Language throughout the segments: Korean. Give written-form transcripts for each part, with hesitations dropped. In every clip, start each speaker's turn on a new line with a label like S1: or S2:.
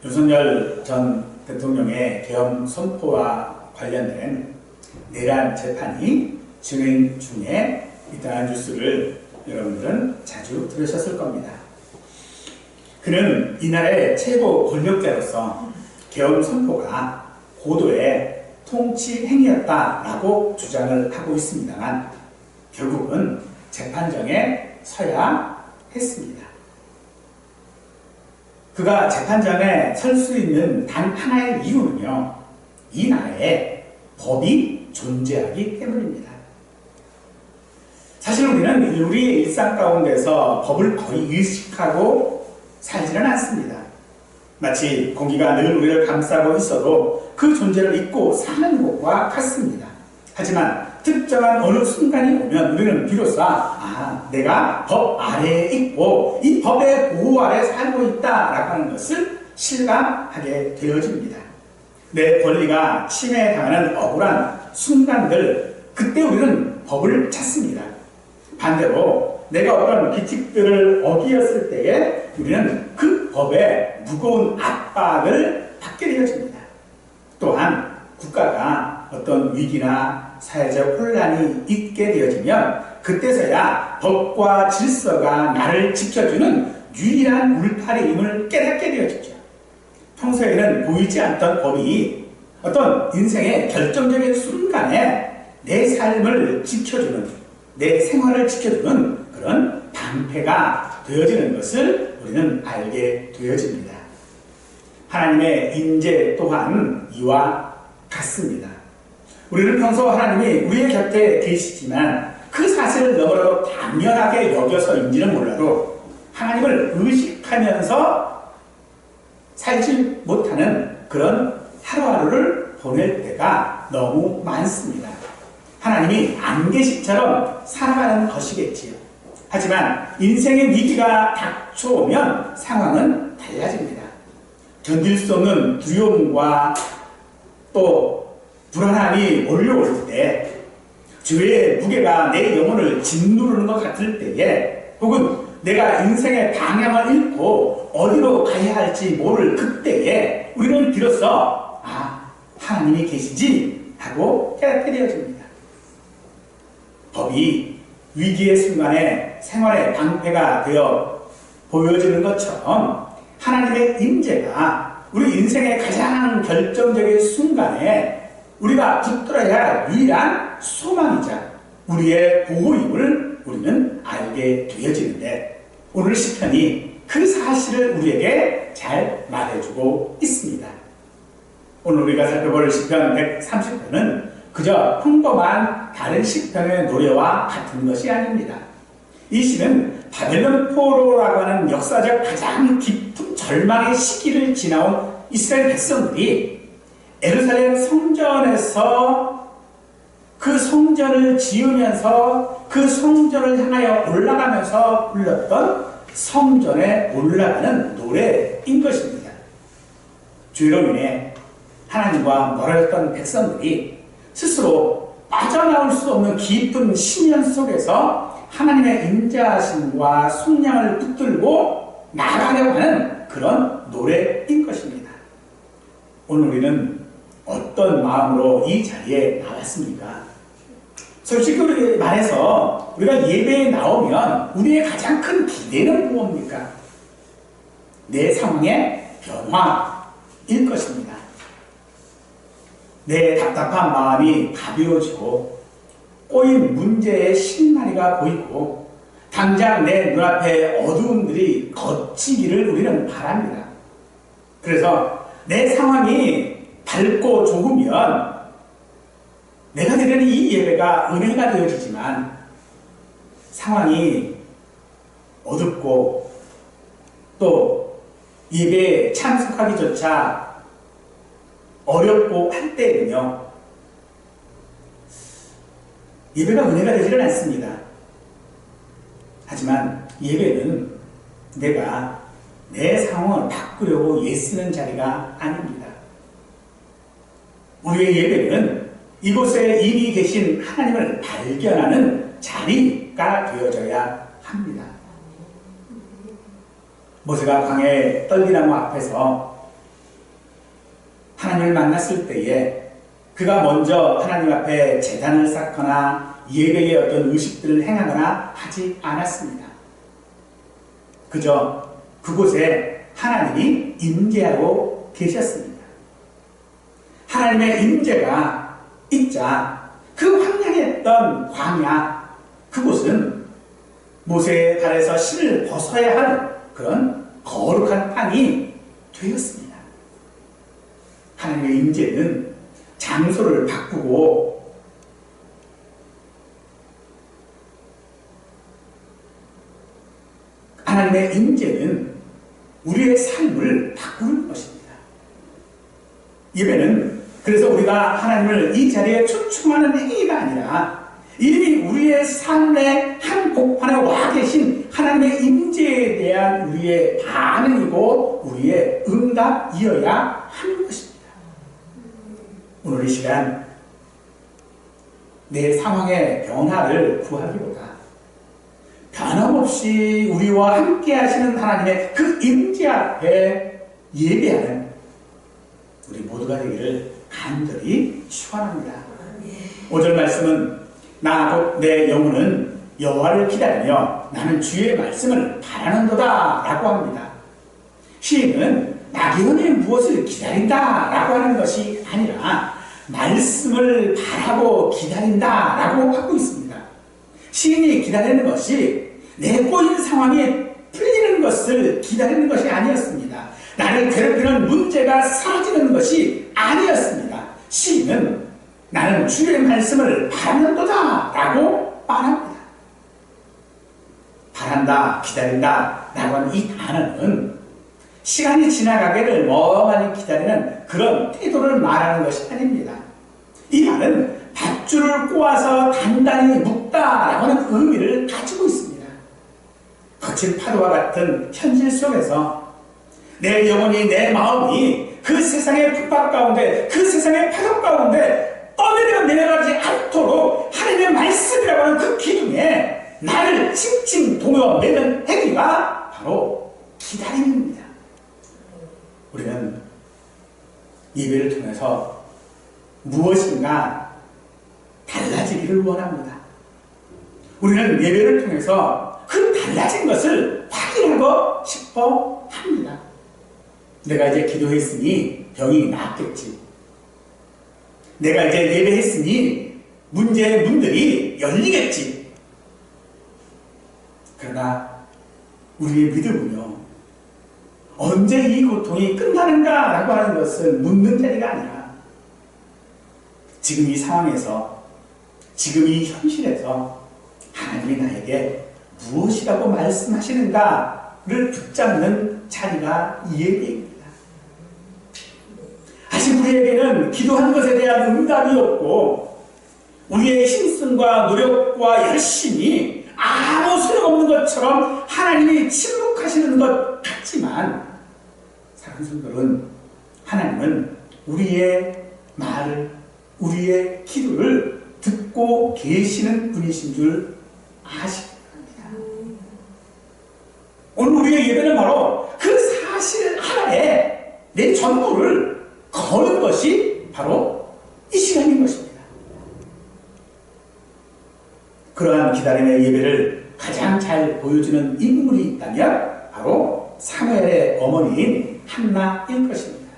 S1: 윤석열 전 대통령의 계엄 선포와 관련된 내란 재판이 진행 중에 있다는 뉴스를 여러분들은 자주 들으셨을 겁니다. 그는 이날의 최고 권력자로서 계엄 선포가 고도의 통치 행위였다라고 주장을 하고 있습니다만 결국은 재판정에 서야 했습니다. 그가 재판장에 설 수 있는 단 하나의 이유는요, 이 나라에 법이 존재하기 때문입니다. 사실 우리는 우리의 일상 가운데서 법을 거의 의식하고 살지는 않습니다. 마치 공기가 늘 우리를 감싸고 있어도 그 존재를 잊고 사는 것과 같습니다. 하지만 특정한 어느 순간이 오면 우리는 비로소 내가 법 아래에 있고 이 법의 보호 아래 살고 있다라고 하는 것을 실감하게 되어집니다. 내 권리가 침해당하는 억울한 순간들, 그때 우리는 법을 찾습니다. 반대로 내가 어떤 규칙들을 어기었을 때에 우리는 그 법의 무거운 압박을 받게 되어집니다. 또한 국가가 어떤 위기나 사회적 혼란이 있게 되어지면 그때서야 법과 질서가 나를 지켜주는 유일한 울타리임을 깨닫게 되어지죠. 평소에는 보이지 않던 법이 어떤 인생의 결정적인 순간에 내 삶을 지켜주는, 내 생활을 지켜주는 그런 방패가 되어지는 것을 우리는 알게 되어집니다. 하나님의 인재 또한 이와 같습니다. 우리는 평소 하나님이 우리의 곁에 계시지만 그 사실을 너무나도 당연하게 여겨서인지는 몰라도 하나님을 의식하면서 살지 못하는 그런 하루하루를 보낼 때가 너무 많습니다. 하나님이 안 계시처럼 살아가는 것이겠지요. 하지만 인생의 위기가 닥쳐오면 상황은 달라집니다. 견딜 수 없는 두려움과 또 불안함이 몰려올 때, 죄의 무게가 내 영혼을 짓누르는 것 같을 때에, 혹은 내가 인생의 방향을 잃고 어디로 가야 할지 모를 그때에 우리는 비로소 하나님이 계시지 하고 깨닫게 되어집니다. 법이 위기의 순간에 생활의 방패가 되어 보여지는 것처럼 하나님의 임재가 우리 인생의 가장 결정적인 순간에 우리가 붙들어야 할 유일한 소망이자 우리의 보호임을 우리는 알게 되어지는데, 오늘 시편이 그 사실을 우리에게 잘 말해주고 있습니다. 오늘 우리가 살펴볼 시편 130편은 그저 평범한 다른 시편의 노래와 같은 것이 아닙니다. 이 시는 바벨론 포로라고 하는 역사적 가장 깊은 절망의 시기를 지나온 이스라엘 백성들이 예루살렘 성전에서 그 성전을 지으면서 그 성전을 향하여 올라가면서 불렀던 성전에 올라가는 노래인 것입니다. 죄로 인해 하나님과 멀어졌던 백성들이 스스로 빠져나올 수 없는 깊은 심연 속에서 하나님의 인자하심과 속량을 붙들고 나아가려고 하는 그런 노래인 것입니다. 오늘 우리는 어떤 마음으로 이 자리에 나왔습니까? 솔직히 말해서 우리가 예배에 나오면 우리의 가장 큰 기대는 무엇입니까? 내 상황의 변화일 것입니다. 내 답답한 마음이 가벼워지고 꼬인 문제의 실마리가 보이고 당장 내 눈앞에 어두움들이 걷히기를 우리는 바랍니다. 그래서 내 상황이 밝고 좋으면 내가 드리는 이 예배가 은혜가 되어지지만 상황이 어둡고 또 예배에 참석하기조차 어렵고 할 때는요, 예배가 은혜가 되지는 않습니다. 하지만 예배는 내가 내 상황을 바꾸려고 애쓰는 자리가 아닙니다. 우리의 예배는 이곳에 이미 계신 하나님을 발견하는 자리가 되어져야 합니다. 모세가 광야의 떨기나무 앞에서 하나님을 만났을 때에 그가 먼저 하나님 앞에 제단을 쌓거나 예배의 어떤 의식들을 행하거나 하지 않았습니다. 그저 그곳에 하나님이 임재하고 계셨습니다. 하나님의 임재가 있자 그 황량했던 광야, 그곳은 모세의 발에서 신을 벗어야 할 그런 거룩한 땅이 되었습니다. 하나님의 임재는 장소를 바꾸고 하나님의 임재는 우리의 삶을 바꾸는 것입니다. 예배는 그래서 우리가 하나님을 이 자리에 초청하는 행위가 아니라 이미 우리의 삶의 한 복판에 와 계신 하나님의 임재에 대한 우리의 반응이고 우리의 응답이어야 하는 것입니다. 오늘 이 시간 내 상황의 변화를 구하기보다 변함없이 우리와 함께 하시는 하나님의 그 임재 앞에 예배하는 우리 모두가 되기를 간절히 축원합니다. 5절 말씀은 나 곧 내 영혼은 여호와를 기다리며 나는 주의 말씀을 바라는도다 라고 합니다. 시인은 막연히 무엇을 기다린다 라고 하는 것이 아니라 말씀을 바라고 기다린다 라고 하고 있습니다. 시인이 기다리는 것이 내 꼬인 상황이 풀리는 것을 기다리는 것이 아니었습니다. 나를 괴롭히는 문제가 사라지는 것이 아니었습니다. 시인은 나는 주의 말씀을 바라는도다 라고 말합니다. 바란다, 기다린다 라고 하는 이 단어는 시간이 지나가기를 멍하니 기다리는 그런 태도를 말하는 것이 아닙니다. 이 말은 밧줄을 꼬아서 단단히 묶다라고 하는 의미를 가지고 있습니다. 거친 파도와 같은 현실 속에서 내 영혼이, 내 마음이 그 세상의 핍박 가운데, 그 세상의 파도 가운데 떠내려 내려가지 않도록 하나님의 말씀이라고 하는 그 기둥에 나를 칭칭 동여매는 행위가 바로 기다림입니다. 우리는 예배를 통해서 무엇인가 달라지기를 원합니다. 우리는 예배를 통해서 그 달라진 것을 확인하고 싶어 합니다. 내가 이제 기도했으니 병이 나았겠지. 내가 이제 예배했으니 문제의 문들이 열리겠지. 그러나 우리의 믿음은요, 언제 이 고통이 끝나는가라고 하는 것을 묻는 자리가 아니라 지금 이 상황에서, 지금 이 현실에서 하나님이 나에게 무엇이라고 말씀하시는가를 붙잡는 자리가 이 예배입니다. 아직 우리에게는 기도한 것에 대한 응답이 없고 우리의 힘씀과 노력과 열심이 아무 소용없는 것처럼 하나님이 침묵하시는 것 같지만, 사랑하는 성도는 하나님은 우리의 말을, 우리의 기도를 듣고 계시는 분이신 줄 아시기 바랍니다. 오늘 우리의 예배는 바로 그 사실 하나에 내 전부를 거는 것이 바로 이 시간인 것입니다. 그러한 기다림의 예배를 가장 잘 보여주는 인물이 있다면 바로 사무엘의 어머니인 한나일 것입니다.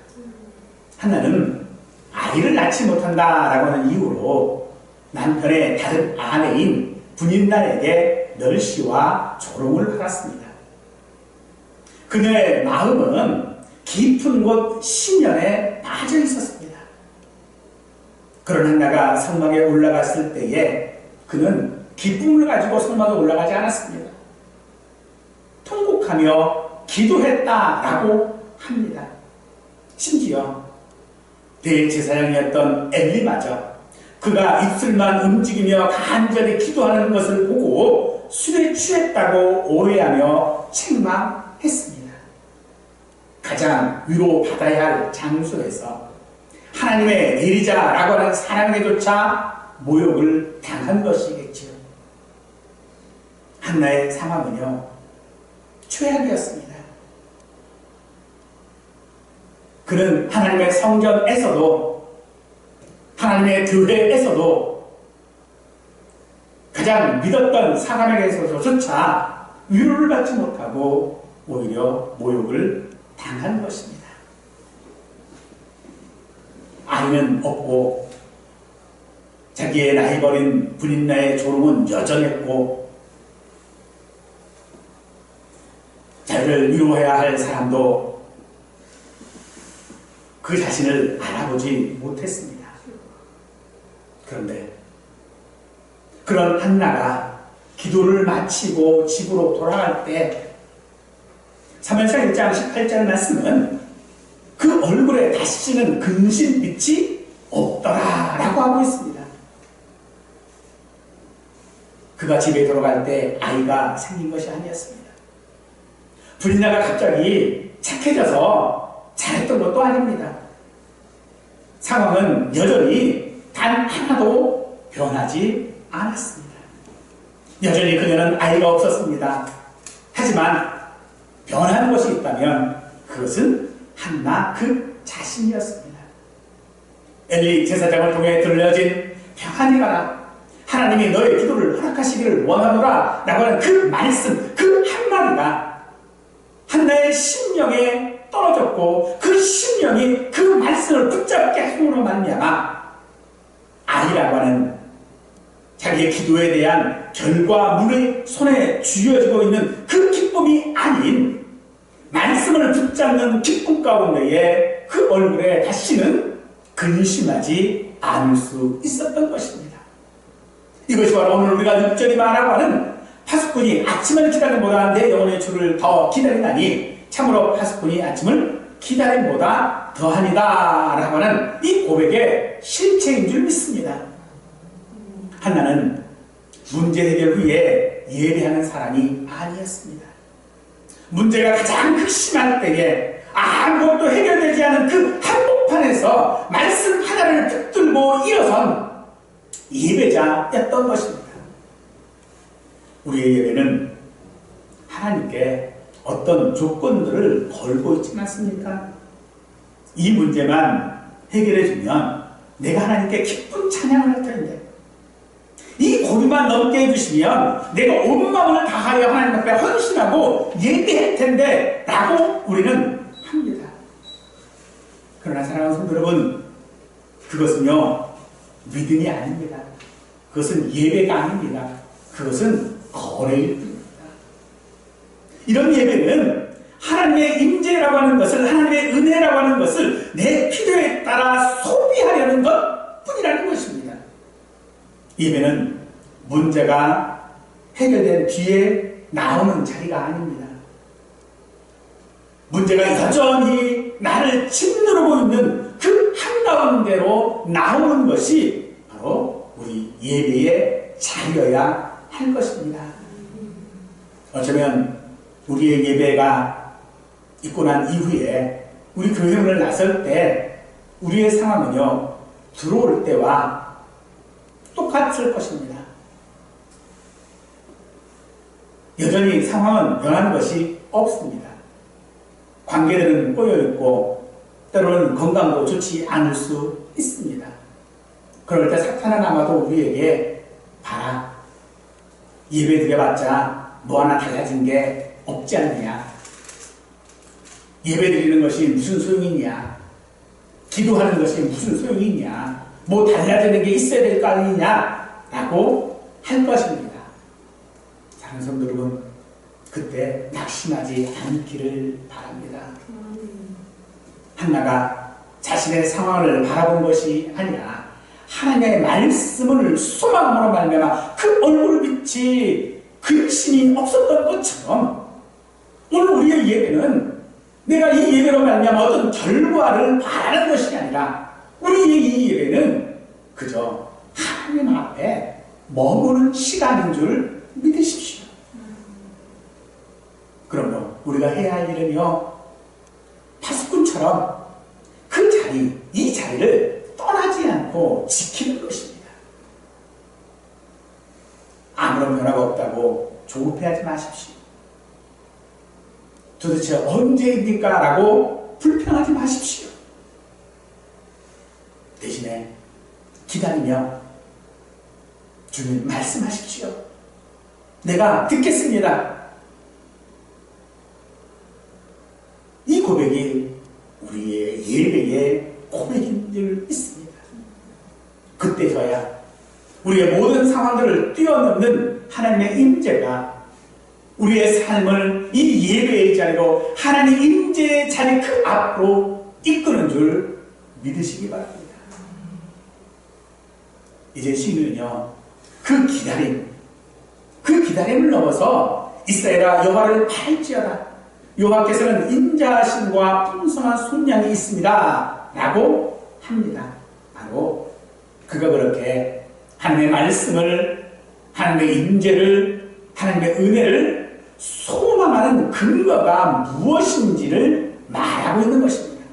S1: 한나는 아이를 낳지 못한다라고 하는 이유로 남편의 다른 아내인 분인날에게 멸시와 조롱을 받았습니다. 그녀의 마음은 깊은 곳 심연에 빠져 있었습니다. 그런 한나가 성막에 올라갔을 때에 그는 기쁨을 가지고 성막에 올라가지 않았습니다. 통곡하며 기도했다라고 합니다. 심지어 대제사장이었던 엘리마저 그가 입술만 움직이며 간절히 기도하는 것을 보고 술에 취했다고 오해하며 책망했습니다. 가장 위로받아야 할 장소에서 하나님의 예리자라고 하는 사람에게조차 모욕을 당한 것이겠지요. 한나의 상황은요, 최악이었습니다. 그는 하나님의 성전에서도 하나님의 교회에서도 가장 믿었던 사람에게서조차 위로를 받지 못하고 오히려 모욕을 당한 것입니다. 아이는 없고 자기의 나이 버린 분인나의 조롱은 여전했고 자기를 위로해야 할 사람도 그 자신을 알아보지 못했습니다. 그런데 그런 한나가 기도를 마치고 집으로 돌아갈 때 사무엘상 1장 18절 말씀은 그 얼굴에 다시는 근심빛이 없더라 라고 하고 있습니다. 그가 집에 돌아갈 때 아이가 생긴 것이 아니었습니다. 분인나가 갑자기 착해져서 잘했던 것도 아닙니다. 상황은 여전히 단 하나도 변하지 않았습니다. 여전히 그녀는 아이가 없었습니다. 하지만 변한 것이 있다면 그것은 한나 그 자신이었습니다. 엘리 제사장을 통해 들려진 평안히 가라, 하나님이 너의 기도를 허락하시기를 원하노라 라고 하는 그 말씀, 그 한마디가 한나의 심령에 떨어졌고 그 심령이 그 말씀을 붙잡게 함으로 말미암아 아이라고 하는 자기의 기도에 대한 결과물의 손에 쥐어지고 있는 그 기쁨이 아닌 말씀을 붙잡는 기쁨 가운데에 그 얼굴에 다시는 근심하지 않을 수 있었던 것입니다. 이것이 바로 오늘 우리가 6절이 말하고 하는 파수꾼이 아침을 기다림보다 내 영혼의 주를 더 기다리다니 참으로 파수꾼이 아침을 기다림보다 더하니다 라고 하는 이 고백의 실체인 줄 믿습니다. 한나는 문제 해결 후에 예배하는 사람이 아니었습니다. 문제가 가장 극심할 때에 아무것도 해결되지 않은 그 한복판에서 말씀 하나를 붙들고 일어선 예배자였던 것입니다. 우리의 예배는 하나님께 어떤 조건들을 걸고 있지 않습니까? 이 문제만 해결해주면 내가 하나님께 기쁜 찬양을 할 텐데, 이 고비만 넘게 해주시면 내가 온 마음을 다하여 하나님 앞에 헌신하고 예배할 텐데 라고 우리는 합니다. 그러나 사랑하는 성도 여러분, 그것은요 믿음이 아닙니다. 그것은 예배가 아닙니다. 그것은 거래일 뿐입니다. 이런 예배는 하나님의 임재라고 하는 것을, 하나님의 은혜라고 하는 것을 내 필요에 따라 소비하려는 것 뿐이라는 것입니다. 예배는 문제가 해결된 뒤에 나오는 자리가 아닙니다. 문제가 여전히 나를 짓누르고 있는 그 한가운데로 나오는 것이 바로 우리 예배의 자리여야 할 것입니다. 어쩌면 우리의 예배가 있고 난 이후에 우리 교회문을 나설 때 우리의 상황은요 들어올 때와 똑같을 것입니다. 여전히 상황은 변하는 것이 없습니다. 관계들은 꼬여있고 때로는 건강도 좋지 않을 수 있습니다. 그럴 때 사탄은 아마도 우리에게 봐라, 예배 드려봤자 뭐 하나 달라진 게 없지 않느냐, 예배 드리는 것이 무슨 소용이 있냐, 기도하는 것이 무슨 소용이 있냐, 뭐 달라지는 게 있어야 될 거 아니냐 라고 할 것입니다. 사랑하는 성도 여러분, 그때 낙심하지 않기를 바랍니다. 한나가 자신의 상황을 바라본 것이 아니라 하나님의 말씀을 소망으로 말미암아 그 얼굴빛이 근심이 없었던 것처럼 오늘 우리의 예배는 내가 이 예배로 말미암아 어떤 결과를 바라는 것이 아니라 우리의 이 예배는 그저 하나님 앞에 머무는 시간인 줄 믿으십시오. 그러므로 우리가 해야 할 일은요, 파수꾼처럼 그 자리, 이 자리를 떠나지 않고 지키는 것입니다. 아무런 변화가 없다고 조급해하지 마십시오. 도대체 언제입니까? 라고 불평하지 마십시오. 기다리며 주님 말씀하십시오. 내가 듣겠습니다. 이 고백이 우리의 예배의 고백인 줄 믿습니다. 그때서야 우리의 모든 상황들을 뛰어넘는 하나님의 임재가 우리의 삶을 이 예배의 자리로 하나님의 임재의 자리 그 앞으로 이끄는 줄 믿으시기 바랍니다. 이제 시인은요, 그 기다림을 넘어서 이스라엘아 여호와를 팔지어다. 여호와께서는 인자하심과 풍성한 속량이 있습니다 라고 합니다. 바로 그가 그렇게 하나님의 말씀을, 하나님의 임재를, 하나님의 은혜를 소망하는 근거가 무엇인지를 말하고 있는 것입니다.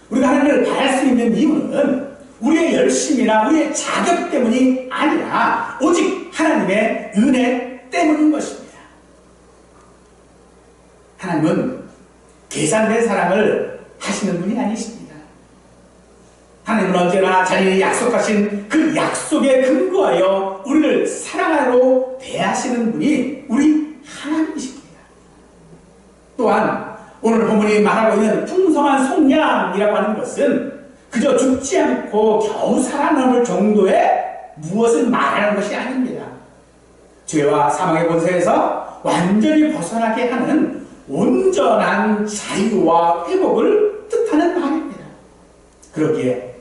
S1: 우리가 하나님을 바랄 수 있는 이유는 우리의 열심이나 우리의 자격 때문이 아니라 오직 하나님의 은혜 때문인 것입니다. 하나님은 계산된 사랑을 하시는 분이 아니십니다. 하나님은 언제나 자신이 약속하신 그 약속에 근거하여 우리를 사랑하러 대하시는 분이 우리 하나님이십니다. 또한 오늘 본문이 말하고 있는 풍성한 속량이라고 하는 것은 그저 죽지 않고 겨우 살아남을 정도의 무엇을 말하는 것이 아닙니다. 죄와 사망의 권세에서 완전히 벗어나게 하는 온전한 자유와 회복을 뜻하는 말입니다. 그러기에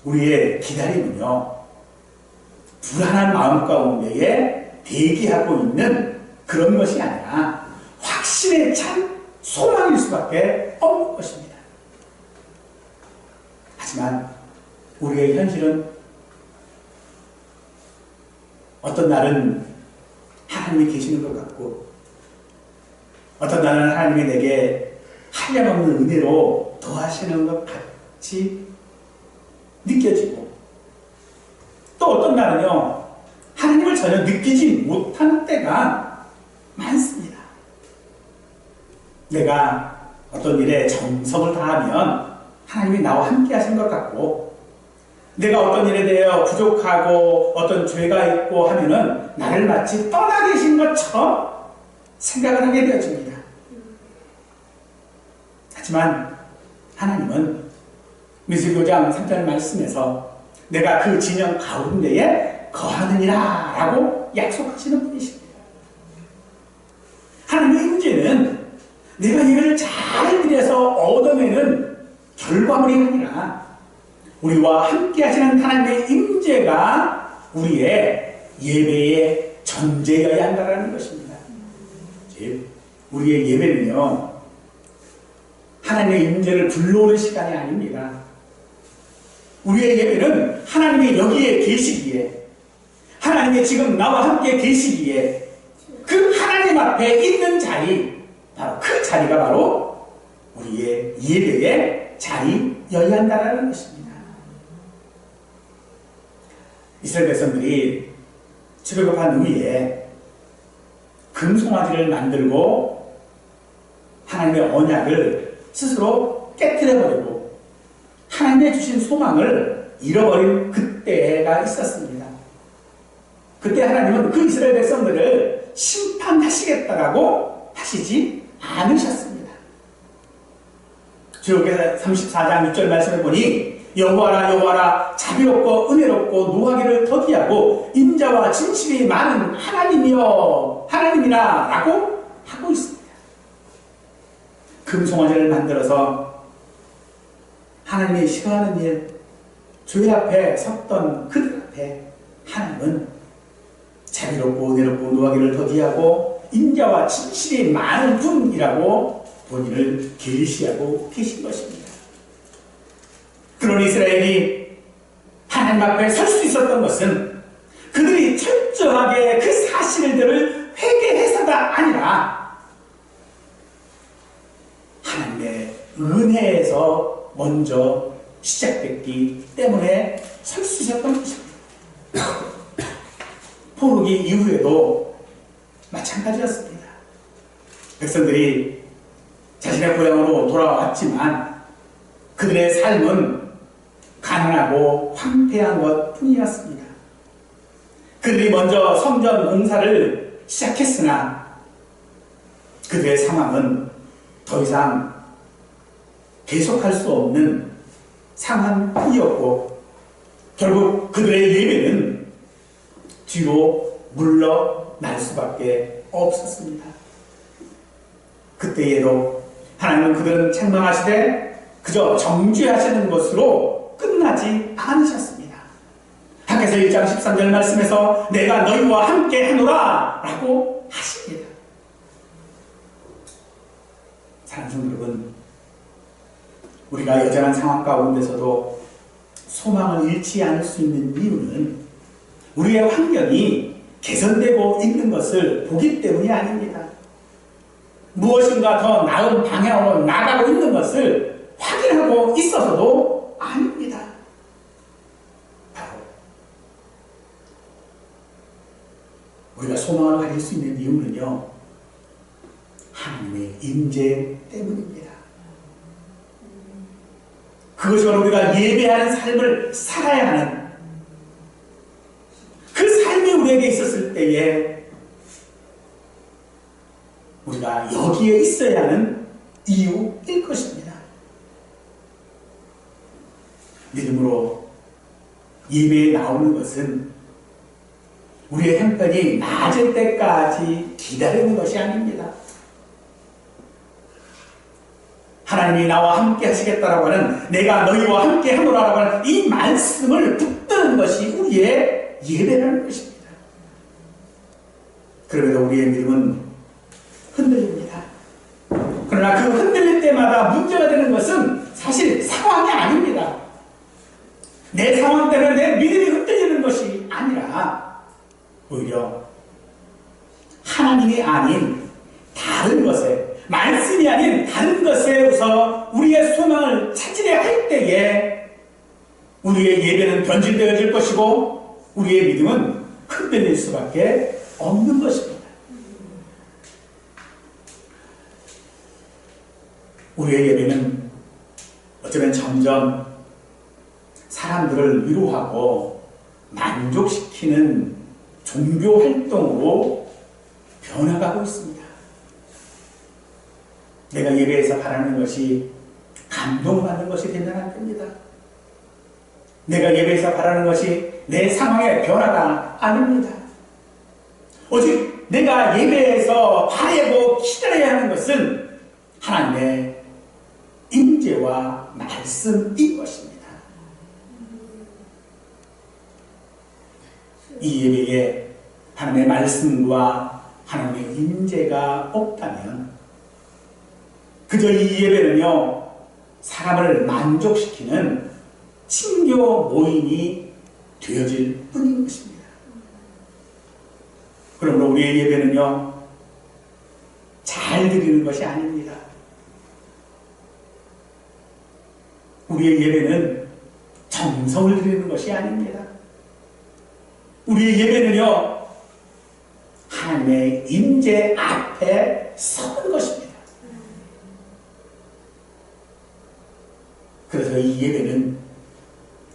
S1: 우리의 기다림은요, 불안한 마음 가운데에 대기하고 있는 그런 것이 아니라 확신에 찬 소망일 수밖에 없는 것입니다. 하지만 우리의 현실은 어떤 날은 하나님이 계시는 것 같고 어떤 날은 하나님이 내게 한량없는 은혜로 더하시는 것 같이 느껴지고 또 어떤 날은요 하나님을 전혀 느끼지 못하는 때가 많습니다. 내가 어떤 일에 정성을 다하면 하나님이 나와 함께 하신 것 같고 내가 어떤 일에 대해 부족하고 어떤 죄가 있고 하면은 나를 마치 떠나 계신 것처럼 생각을 하게 되어집니다. 하지만 하나님은 민수기 5장 3절 말씀에서 내가 그 진영 가운데에 거하느니라 라고 약속하시는 분이십니다. 하나님의 임재는 내가 예배를 잘 드려서 얻어내는 결과물이 아니라 우리와 함께 하시는 하나님의 임재가 우리의 예배의 전제여야 한다는 것입니다. 즉 우리의 예배는요 하나님의 임재를 불러오는 시간이 아닙니다. 우리의 예배는 하나님이 여기에 계시기에 하나님이 지금 나와 함께 계시기에 그 하나님 앞에 있는 자리 바로 그 자리가 바로 우리의 예배의 자리여야 한다는 것입니다. 이스라엘 백성들이 출애굽한 후에 금송아지를 만들고 하나님의 언약을 스스로 깨뜨려버리고 하나님의 주신 소망을 잃어버린 그때가 있었습니다. 그때 하나님은 그 이스라엘 백성들을 심판하시겠다라고 하시지 않으셨습니다. 주역의 34장 6절 말씀을 보니 여호와라 여호와라 자비롭고 은혜롭고 노하기를 더디하고 인자와 진실이 많은 하나님이여 하나님이라 라고 하고 있습니다. 금송아지를 만들어서 하나님이 싫어하는 일, 주의 앞에 섰던 그들 앞에 하나님은 자비롭고 은혜롭고 노하기를 더디하고 인자와 진실이 많은 분이라고 본인을 계시하고 계신 것입니다. 그런 이스라엘이 하나님 앞에 설 수 있었던 것은 그들이 철저하게 그 사실들을 회개해서가 아니라 하나님의 은혜에서 먼저 시작됐기 때문에 설 수 있었던 것입니다. 포로기 이후에도 마찬가지였습니다. 백성들이 자신의 고향으로 돌아왔지만 그들의 삶은 가난하고 황폐한 것 뿐이었습니다. 그들이 먼저 성전 공사를 시작했으나 그들의 상황은 더 이상 계속할 수 없는 상황이었고 결국 그들의 예배는 뒤로 물러날 수밖에 없었습니다. 그때에도 하나님은 그들은 책망하시되 그저 정죄하시는 것으로 끝나지 않으셨습니다. 밖에서 1장 13절 말씀에서 내가 너희와 함께 하노라 라고 하십니다. 사랑하는 성도 여러분, 우리가 여전한 상황 가운데서도 소망을 잃지 않을 수 있는 이유는 우리의 환경이 개선되고 있는 것을 보기 때문이 아닙니다. 무엇인가 더 나은 방향으로 나가고 있는 것을 확인하고 있어서도 아닙니다. 바로 우리가 소망을 가질 수 있는 이유는요, 하나님의 임재 때문입니다. 그것이 바로 우리가 예배하는 삶을 살아야 하는 그 삶이 우리에게 있었을 때에 우리가 여기에 있어야 하는 이유일 것입니다. 믿음으로 예배에 나오는 것은 우리의 형편이 나아질 때까지 기다리는 것이 아닙니다. 하나님이 나와 함께 하시겠다라고 하는, 내가 너희와 함께 하노라라고 하는 이 말씀을 붙드는 것이 우리의 예배라는 것입니다. 그럼에도 우리의 믿음은 흔들립니다. 그러나 그 흔들릴 때마다 문제가 되는 것은 사실 상황이 아닙니다. 내 상황 때문에 내 믿음이 흔들리는 것이 아니라 오히려 하나님이 아닌 다른 것에, 말씀이 아닌 다른 것에 우선 우리의 소망을 찾으려 할 때에 우리의 예배는 변질되어질 것이고 우리의 믿음은 흔들릴 수밖에 없는 것입니다. 우리의 예배는 어쩌면 점점 사람들을 위로하고 만족시키는 종교 활동으로 변화가고 있습니다. 내가 예배에서 바라는 것이 감동받는 것이 되면 안 됩니다. 내가 예배에서 바라는 것이 내 상황의 변화가 아닙니다. 오직 내가 예배에서 바라고 기다려야 하는 것은 하나님의 임재와 말씀인 것입니다. 이 예배에 하나님의 말씀과 하나님의 임재가 없다면 그저 이 예배는요, 사람을 만족시키는 친교 모임이 되어질 뿐인 것입니다. 그러므로 우리의 예배는요, 잘 드리는 것이 아닙니다. 우리의 예배는 정성을 드리는 것이 아닙니다. 우리의 예배는요, 하나님의 임재 앞에 서는 것입니다. 그래서 이 예배는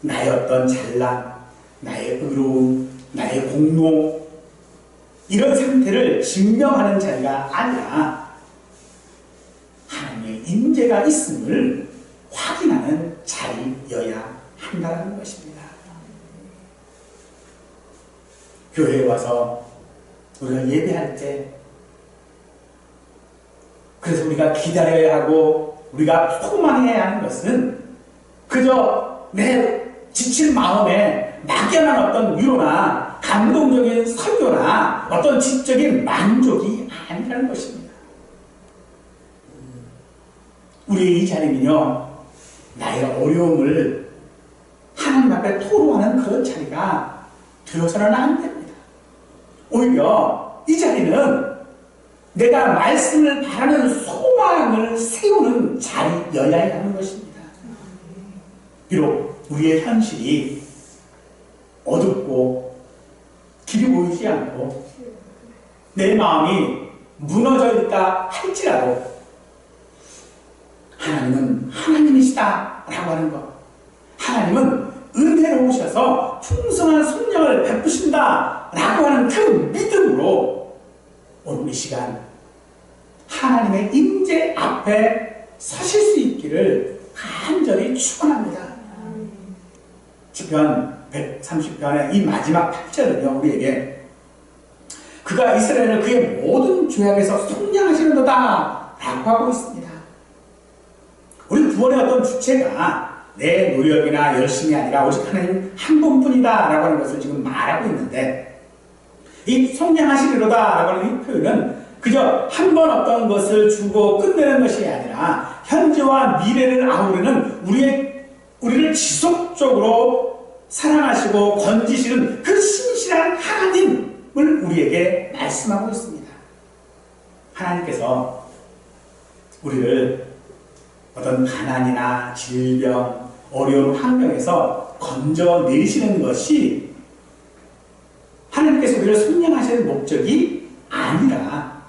S1: 나의 어떤 잘난, 나의 의로움, 나의 공로, 이런 상태를 증명하는 자리가 아니라 하나님의 임재가 있음을 확인하는 자리여야 한다는 것입니다. 교회에 와서 우리가 예배할 때, 그래서 우리가 기다려야 하고 우리가 소망해야 하는 것은 그저 내 지친 마음에 막연한 어떤 위로나 감동적인 설교나 어떤 지적인 만족이 아니라는 것입니다. 우리의 이 자리는요, 나의 어려움을 하나님 앞에 토로하는 그런 자리가 되어서는 안 됩니다. 오히려 이 자리는 내가 말씀을 바라는 소망을 세우는 자리여야 하는 것입니다. 비록 우리의 현실이 어둡고 길이 보이지 않고 내 마음이 무너져 있다 할지라도 하나님은 하나님이시다 라고 하는 것, 하나님은 은혜로우셔서 풍성한 속량을 베푸신다 라고 하는 그 믿음으로 오늘 이 시간 하나님의 임재 앞에 서실 수 있기를 간절히 축원합니다. 시편 130편의 이 마지막 8절은요, 우리에게 그가 이스라엘을 그의 모든 죄악에서 속량하시는도다 라고 하고 있습니다. 우리 구원의 어떤 주체가 내 노력이나 열심이 아니라 오직 하나님 한 분뿐이다 라고 하는 것을 지금 말하고 있는데, 이 속량하시리로다 라고 하는 이 표현은 그저 한 번 어떤 것을 주고 끝내는 것이 아니라 현재와 미래를 아우르는 우리를 지속적으로 사랑하시고 건지시는 그 신실한 하나님을 우리에게 말씀하고 있습니다. 하나님께서 우리를 어떤 가난이나 질병, 어려운 환경에서 건져내시는 것이 하나님께서 우리를 속량하시는 목적이 아니라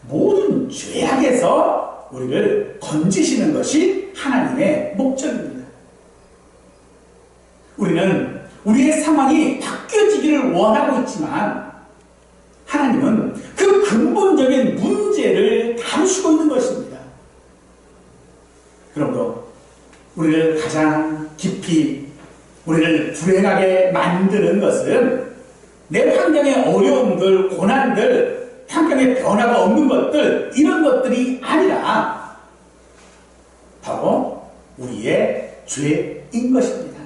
S1: 모든 죄악에서 우리를 건지시는 것이 하나님의 목적입니다. 우리는 우리의 상황이 바뀌어지기를 원하고 있지만 하나님은 그 근본적인 문제를 다루시고 있는 것입니다. 그러므로 우리를 가장 깊이 우리를 불행하게 만드는 것은 내 환경의 어려움들, 고난들, 환경의 변화가 없는 것들, 이런 것들이 아니라 바로 우리의 죄인 것입니다.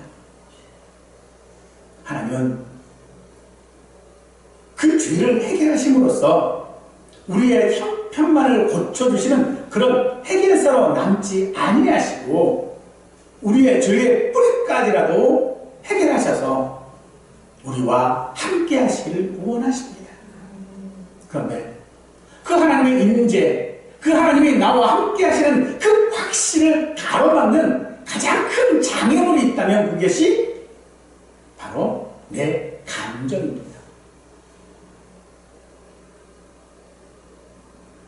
S1: 하나님은 그 죄를 해결하심으로써 우리의 형편만을 고쳐주시는 그런 해결사로 남지 아니하시고 우리의 죄의 뿌리까지라도 해결하셔서 우리와 함께 하시기를 원하십니다. 그런데 그 하나님의 임재, 그 하나님이 나와 함께 하시는 그 확신을 가로막는 가장 큰 장애물이 있다면 그것이 바로 내 감정입니다.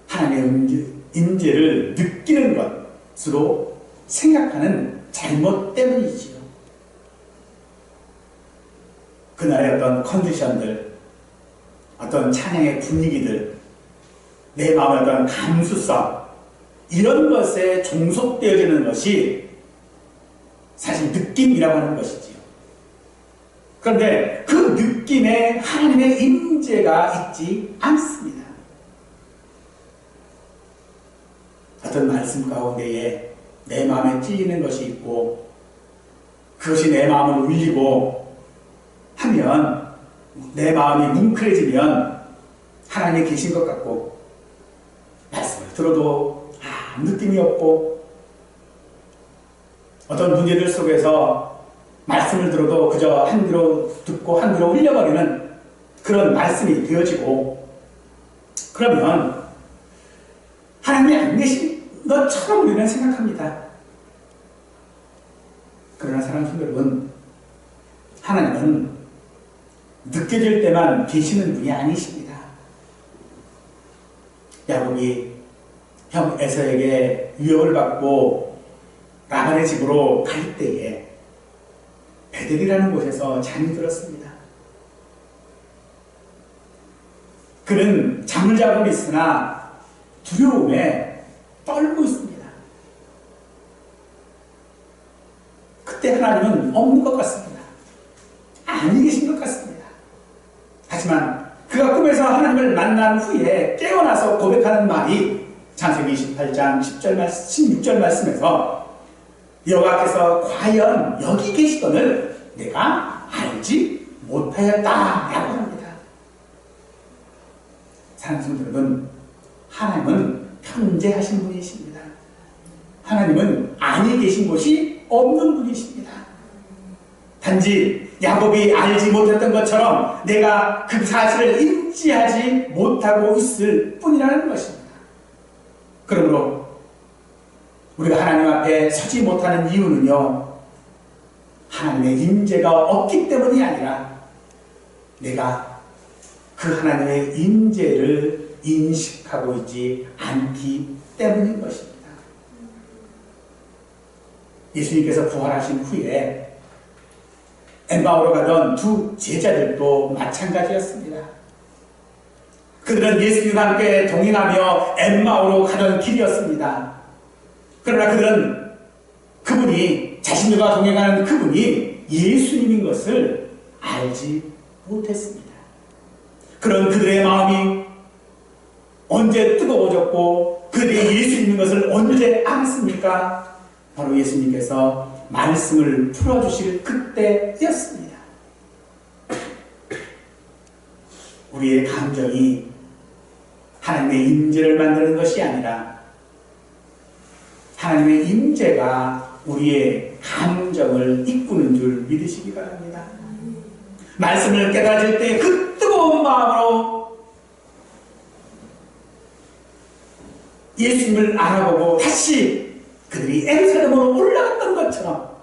S1: 하나님의 임재를 느끼는 것으로 생각하는 잘못 때문이지요. 그날의 어떤 컨디션들, 어떤 찬양의 분위기들, 내 마음의 어떤 감수성, 이런 것에 종속되어지는 것이 사실 느낌이라고 하는 것이지요. 그런데 그 느낌에 하나님의 임재가 있지 않습니다. 어떤 말씀 가운데에 내 마음에 찔리는 것이 있고 그것이 내 마음을 울리고 하면 내 마음이 뭉클해지면 하나님이 계신 것 같고 말씀을 들어도 느낌이 없고 어떤 문제들 속에서 말씀을 들어도 그저 한 귀로 듣고 한 귀로 흘려버리는 그런 말씀이 되어지고 그러면 하나님이 안 계신 것처럼 우리는 생각합니다. 그러나 사랑하는 성도 여러분, 하나님은 느껴질 때만 계시는 분이 아니십니다. 야곱이 형 에서에게 유혹을 받고 라반의 집으로 갈 때에 베델이라는 곳에서 잠이 들었습니다. 그는 잠을 자고 있으나 두려움에 떨고 있습니다. 그때 하나님은 없는 것 같습니다. 아니 계신 것 같습니다. 하지만 그가 꿈에서 하나님을 만난 후에 깨어나서 고백하는 말이 창세기 28장 16절 말씀에서 여호와께서 과연 여기 계시거늘 내가 알지 못하였다라고 합니다. 사랑하는 성도 여러분, 하나님은 편재하신 분이십니다. 하나님은 아니 계신 곳이 없는 분이십니다. 단지 야곱이 알지 못했던 것처럼 내가 그 사실을 인지하지 못하고 있을 뿐이라는 것입니다. 그러므로 우리가 하나님 앞에 서지 못하는 이유는요, 하나님의 임재가 없기 때문이 아니라 내가 그 하나님의 임재를 인식하고 있지 않기 때문인 것입니다. 예수님께서 부활하신 후에 엠마오로 가던 두 제자들도 마찬가지였습니다. 그들은 예수님과 함께 동행하며 엠마오로 가던 길이었습니다. 그러나 그들은 그분이, 자신들과 동행하는 그분이 예수님인 것을 알지 못했습니다. 그런 그들의 마음이 언제 뜨거워졌고 그들이 예수님인 것을 언제 알았습니까? 바로 예수님께서 말씀을 풀어주실 그때였습니다. 우리의 감정이 하나님의 임재를 만드는 것이 아니라 하나님의 임재가 우리의 감정을 이끄는 줄 믿으시기 바랍니다. 말씀을 깨달을 때 그 뜨거운 마음으로 예수님을 알아보고 다시 그들이 에루살렘으로 올라갔던 것처럼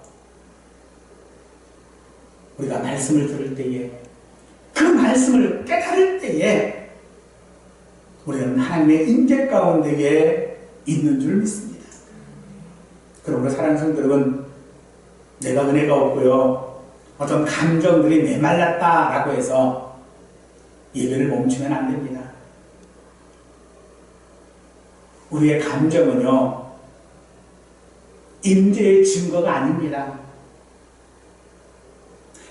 S1: 우리가 말씀을 들을 때에, 그 말씀을 깨달을 때에 우리는 하나님의 임재 가운데에 있는 줄 믿습니다. 그러므로 사랑하는 성도 여러분, 내가 은혜가 없고요, 어떤 감정들이 메말랐다라고 해서 예배를 멈추면 안 됩니다. 우리의 감정은요, 임재의 증거가 아닙니다.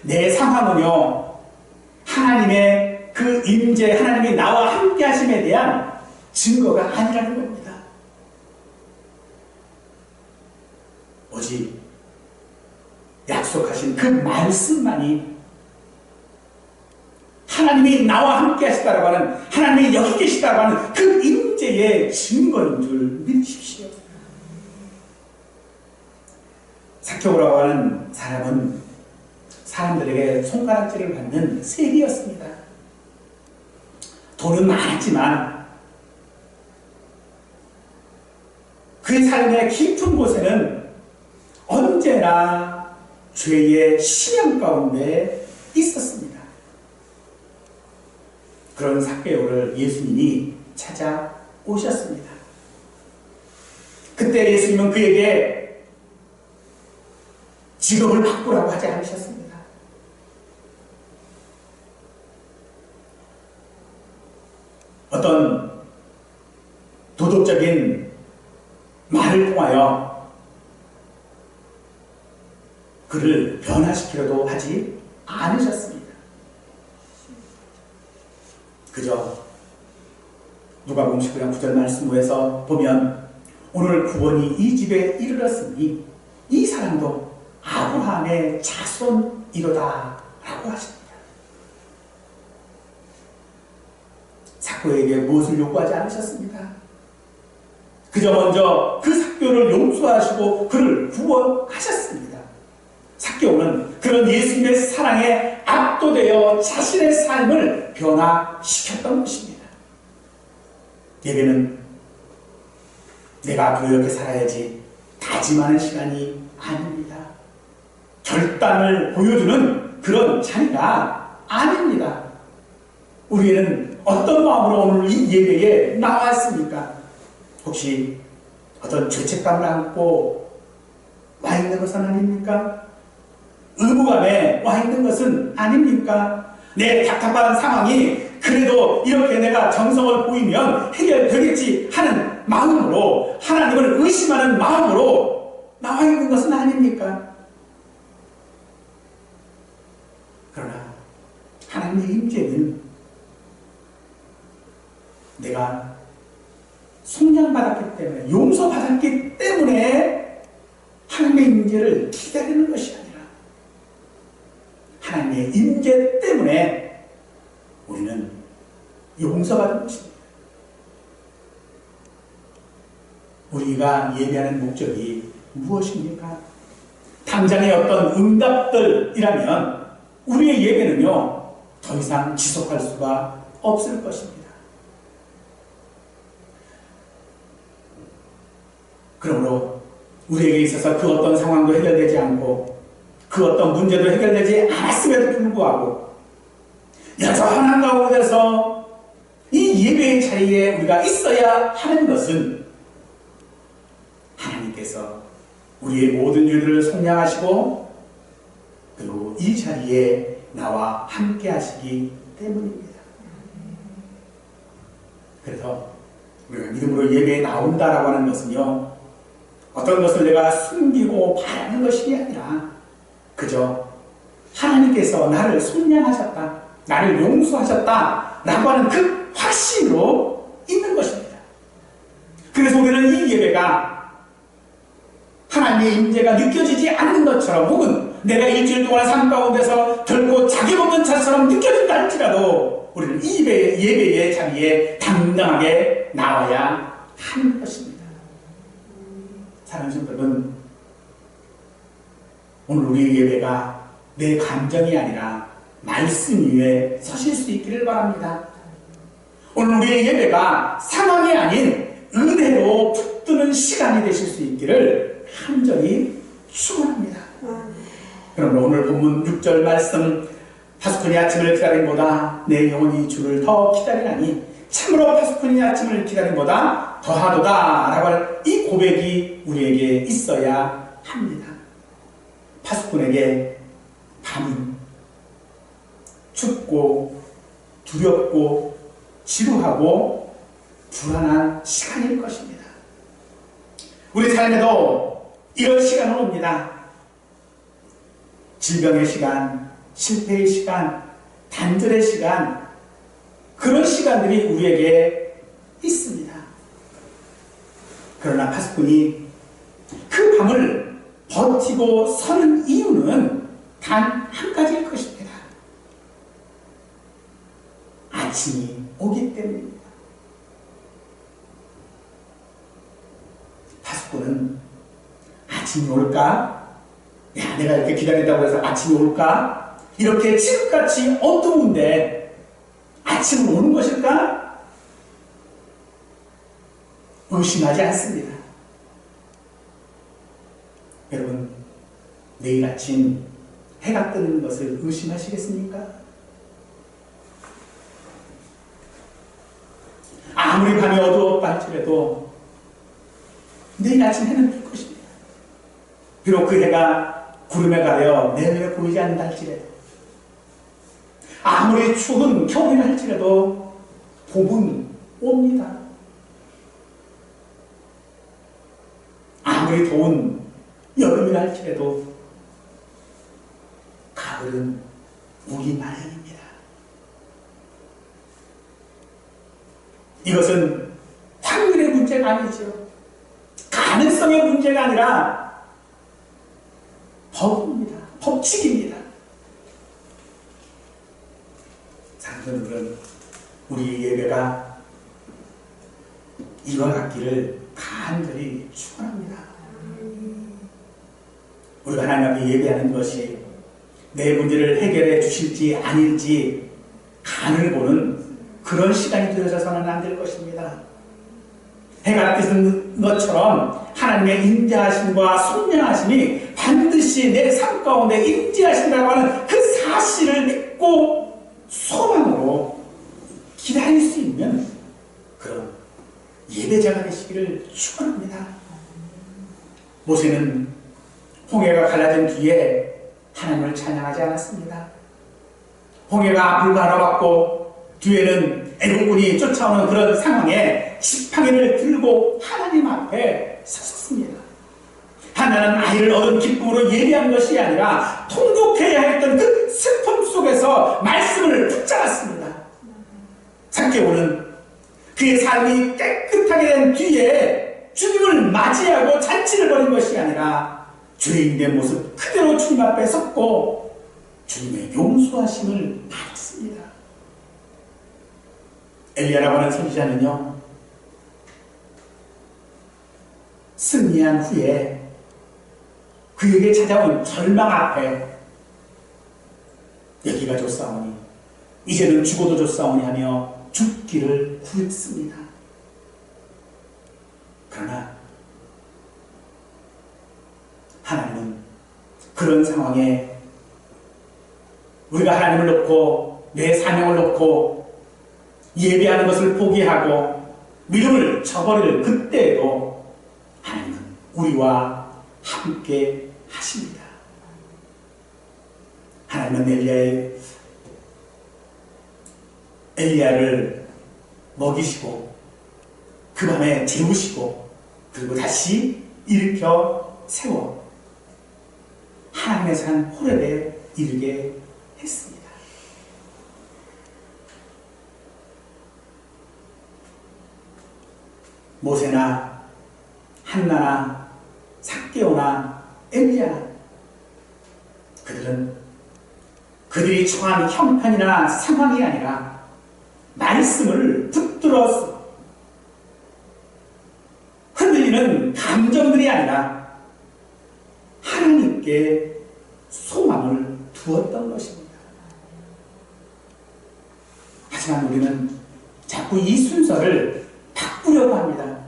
S1: 내 상황은요, 하나님의 그 임재, 하나님이 나와 함께 하심에 대한 증거가 아니라는 겁니다. 오직 약속하신 그 말씀만이 하나님이 나와 함께 하시다라고 하는, 하나님이 여기 계시다라고 하는 그 임재의 증거인 줄 믿으십시오. 삭개오라고 하는 사람은 사람들에게 손가락질을 받는 세리였습니다. 돈은 많았지만 그의 삶의 깊은 곳에는 언제나 죄의 심령 가운데 있었습니다. 그런 삭개오를 예수님이 찾아오셨습니다. 그때 예수님은 그에게 직업을 바꾸라고 하지 않으셨습니다. 어떤 도덕적인 말을 통하여 그를 변화시키려도 하지 않으셨습니다. 그저 누가복음 19장 9절 말씀에서 보면 오늘 구원이 이 집에 이르렀으니 이 사람도 아브라함의 자손이로다 라고 하십니다. 삭개오에게 무엇을 요구하지 않으셨습니까? 그저 먼저 그 삭개오를 용서하시고 그를 구원하셨습니다. 삭개오는 그런 예수님의 사랑에 압도되어 자신의 삶을 변화시켰던 것입니다. 예배는 내가 앞으로 이렇게 살아야지 다짐하는 시간이 아닙니다. 결단을 보여주는 그런 자리가 아닙니다. 우리는 어떤 마음으로 오늘 이 예배에 나왔습니까? 혹시 어떤 죄책감을 안고 와 있는 것은 아닙니까? 의무감에 와 있는 것은 아닙니까? 내 답답한 상황이 그래도 이렇게 내가 정성을 보이면 해결되겠지 하는 마음으로, 하나님을 의심하는 마음으로 나와 있는 것은 아닙니까? 그러나 하나님의 임재는 내가 속량받았기 때문에, 용서받았기 때문에 하나님의 임재를 기다리는 것이 아니라 하나님의 임재 때문에 우리는 용서받은 것입니다. 우리가 예배하는 목적이 무엇입니까? 당장의 어떤 응답들이라면 우리의 예배는요, 더 이상 지속할 수가 없을 것입니다. 그러므로 우리에게 있어서 그 어떤 상황도 해결되지 않고 그 어떤 문제도 해결되지 않았음에도 불구하고 여전한 가운데서 이 예배의 자리에 우리가 있어야 하는 것은 하나님께서 우리의 모든 죄들을 속량하시고 그리고 이 자리에 나와 함께 하시기 때문입니다. 그래서 우리가 믿음으로 예배에 나온다라고 하는 것은요, 어떤 것을 내가 숨기고 바라는 것이 아니라 그저 하나님께서 나를 속량하셨다, 나를 용서하셨다 라고 하는 그 확신으로 있는 것입니다. 그래서 우리는 이 예배가 하나님의 임재가 느껴지지 않는 것처럼, 혹은 내가 일주일 동안 삶 가운데서 결코 자기 먹는 자처럼 느껴진다 할지라도 우리는 이 예배의 자리에 당당하게 나와야 하는 것입니다. 사랑하는 성도 여러분, 오늘 우리 예배가 내 감정이 아니라 말씀 위에 서실 수 있기를 바랍니다. 오늘 우리의 예배가 상황이 아닌 은혜로 붙드는 시간이 되실 수 있기를 간절히 축원합니다. 그러므로 오늘 본문 6절 말씀, 파수꾼이 아침을 기다림보다 내 영혼이 주를 더 기다리나니 참으로 파수꾼이 아침을 기다림보다 더하도다 라고 할 이 고백이 우리에게 있어야 합니다. 파수꾼에게 밤은 춥고 두렵고 지루하고 불안한 시간일 것입니다. 우리 삶에도 이런 시간은 옵니다. 질병의 시간, 실패의 시간, 단절의 시간, 그런 시간들이 우리에게 있습니다. 그러나 파수꾼이 그 밤을 버티고 서는 이유는 단 한 가지일 것입니다. 아침이 오기 때문입니다. 파수꾼은 아침이 올까? 야, 내가 이렇게 기다린다고 해서 아침이 올까? 이렇게 칠흑같이 어두운데 아침은 오는 것일까? 의심하지 않습니다. 여러분, 내일 아침 해가 뜨는 것을 의심하시겠습니까? 아무리 밤이 어두웠다 할지라도 내일 아침 해는 뜰 것입니다. 비록 그 해가 구름에 가려 내 눈에 보이지 않는다 할지라도, 아무리 추운 겨울이라 할지라도 봄은 옵니다. 아무리 더운 여름이라 할지라도 가을은 우리 마련입니다. 이것은 확률의 문제가 아니죠. 가능성의 문제가 아니라 법입니다. 법칙입니다. 사람들은 우리 예배가 이와 같기를 간절히 축원합니다. 우리가 하나님 앞에 예배하는 것이 내 문제를 해결해 주실지 아닐지 간을 보는 그런 시간이 되어서는 안 될 것입니다. 해가 뜨는 것처럼 하나님의 인자하심과 속량하심이 반드시 내 삶 가운데 인자하신다고 하는 그 사실을 믿고 소망으로 기다릴 수 있는 그런 예배자가 되시기를 축원합니다. 모세는 홍해가 갈라진 뒤에 하나님을 찬양하지 않았습니다. 홍해가 앞을 가로막고 뒤에는 애국군이 쫓아오는 그런 상황에 지팡이를 들고 하나님 앞에 섰습니다. 하나는 아이를 얻은 기쁨으로 예배한 것이 아니라 통곡해야 했던 그 슬픔 속에서 말씀을 붙잡았습니다. zak개오는 그의 삶이 깨끗하게 된 뒤에 주님을 맞이하고 잔치를 벌인 것이 아니라 죄인된 모습 그대로 주님 앞에 섰고 주님의 용서하심을 받았습니다. 엘리야라고 하는 선지자는요, 승리한 후에 그에게 찾아온 절망 앞에 여기가 좋사오니 이제는 죽어도 좋사오니 하며 죽기를 구했습니다. 그러나 하나님은 그런 상황에 우리가 하나님을 놓고 내 사명을 놓고 예배하는 것을 포기하고 믿음을 저버릴 그때에도 하나님은 우리와 함께 하십니다. 하나님은 엘리야를 먹이시고 그 밤에 재우시고 그리고 다시 일으켜 세워 하나님의 산 호렙에 이르게 했습니다. 모세나 한나나 삭개오나 엘리야나 그들이 처한 형편이나 상황이 아니라 말씀을 붙들어서 흔들리는 감정들이 아니라 하나님께 소망을 두었던 것입니다. 하지만 우리는 자꾸 이 순서를 바꾸려고 합니다.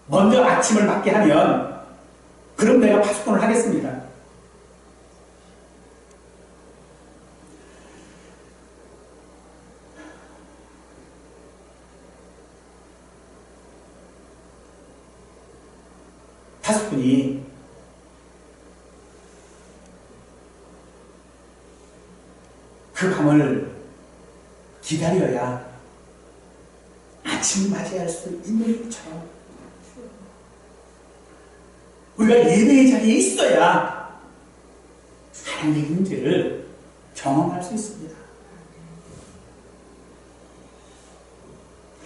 S1: 먼저 아침을 맞게 하면 그럼 내가 파수꾼을 하겠습니다. 파수꾼이 그 밤을 기다려야 아침을 맞이할 수 있는 것처럼 우리가 예배의 자리에 있어야 하나님의 임재를 경험할 수 있습니다.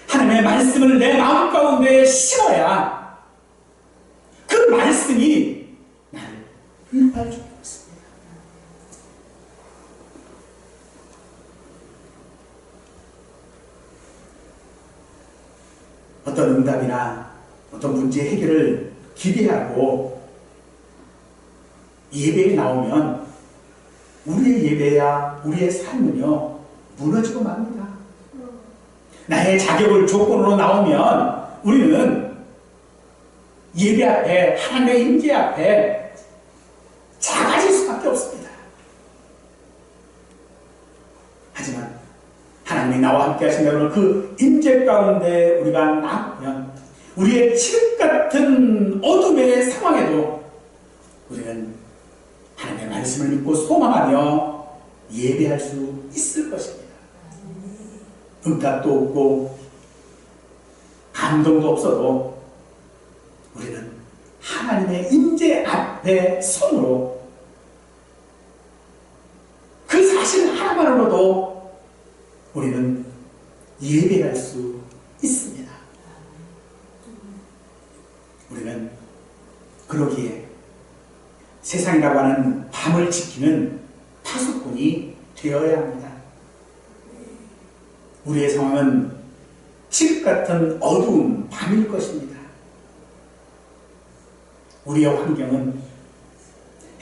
S1: 하나님의 말씀을 내 마음 가운데 심어야 그 말씀이 나를 위로할 줄 믿습니다. 어떤 응답이나 어떤 문제 해결을 기대하고 예배에 나오면 우리의 예배야 우리의 삶은요 무너지고 맙니다. 나의 자격을 조건으로 나오면 우리는 예배 앞에 하나님의 임재 앞에 작아질 수밖에 없습니다. 하지만 하나님이 나와 함께 하신다면 그 임재 가운데 우리가 나오면 우리의 칠흑 같은 어둠의 상황에도 우리는 하나님의 말씀을 믿고 소망하며 예배할 수 있을 것입니다. 응답도 없고 감동도 없어도 우리는 하나님의 임재 앞에 손으로 그 사실 하나만으로도 우리는 예배할 수 있습니다. 우리는 그러기에 세상이라고 하는 밤을 지키는 파수꾼이 되어야 합니다. 우리의 상황은 칠흑 같은 어두운 밤일 것입니다. 우리의 환경은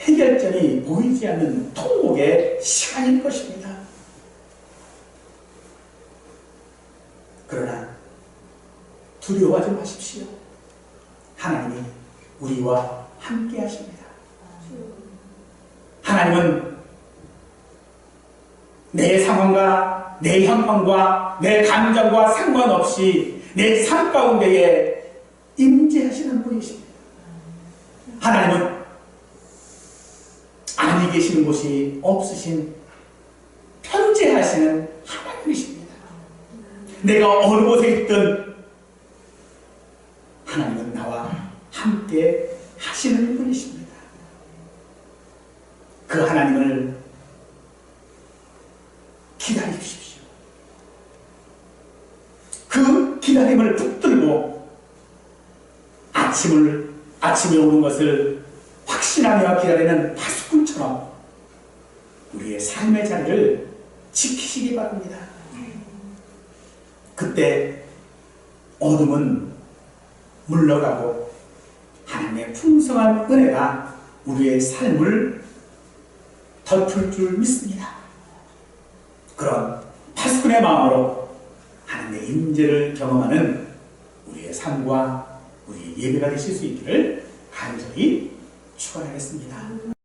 S1: 해결점이 보이지 않는 통곡의 시간일 것입니다. 그러나 두려워하지 마십시오. 하나님이 우리와 함께 하십니다. 하나님은 내 상황과 내 형편과 내 감정과 상관없이 내 삶 가운데에 임재하시는 분이십니다. 하나님은 아니 계시는 곳이 없으신 편재하시는 하나님이십니다. 내가 어느 곳에 있든 하나님은 나와 함께 하시는 분이십니다. 그 하나님을 기다리십시오. 그 기다림을 붙들고 아침에 오는 것을 확신하며 기다리는 파수꾼처럼 우리의 삶의 자리를 지키시기 바랍니다. 그때 어둠은 물러가고 하나님의 풍성한 은혜가 우리의 삶을 덮을 줄 믿습니다. 그런 파수꾼의 마음으로 하나님의 임재를 경험하는 우리의 삶과 우리의 예배가 되실 수 있기를 간절히 축원하겠습니다.